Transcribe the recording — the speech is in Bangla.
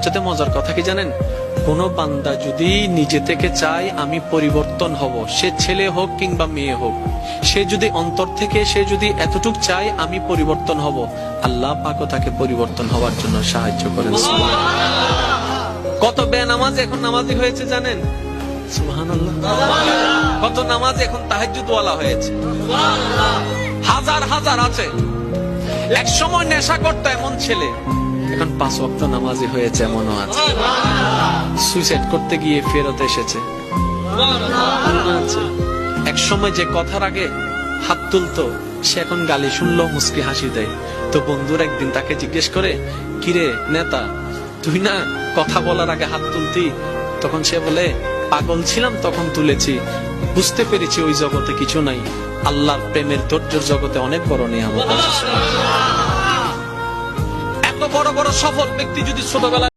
সবচেয়ে মজার কথা কি জানেন, কোন বান্দা যদি নিজে থেকে চায় আমি পরিবর্তন হব, সে ছেলে হোক কিংবা মেয়ে হোক, সে যদি অন্তর থেকে সে যদি এতটুক চায় আমি পরিবর্তন হব, আল্লাহ পাকও তাকে পরিবর্তন হওয়ার জন্য সাহায্য করেন। কত বেনামাজ এখন নামাজি হয়েছে জানেন? সুবহানাল্লাহ। কত নামাজ এখন তাহাজ্জুদ ওয়ালা হয়েছে, হাজার হাজার আছে। এক সময় নেশা করতো এমন ছেলে এখন 5 ওয়াক্ত নামাজি হয়েছে, এমনও আছে। সুইসাইড করতে গিয়ে ফেরত এসেছে। এক সময় যে কথার আগে হাত তুলতো সে এখন গালি শুনলো মুস্কি হাসি দেয়। তো বন্ধুর একদিন তাকে জিজ্ঞেস করে, কিরে নেতা, তুই না কথা বলার আগে হাত তুলতি? তখন সে বলে, পাগল ছিলাম তখন তুলেছি, বুঝতে পেরেছি ওই জগতে কিছু নাই, আল্লাহর প্রেমের ধৈর্যের জগতে অনেক বড় নিয়ামত আছে। এত বড় বড় সফল ব্যক্তি যদি ছোটবেলায়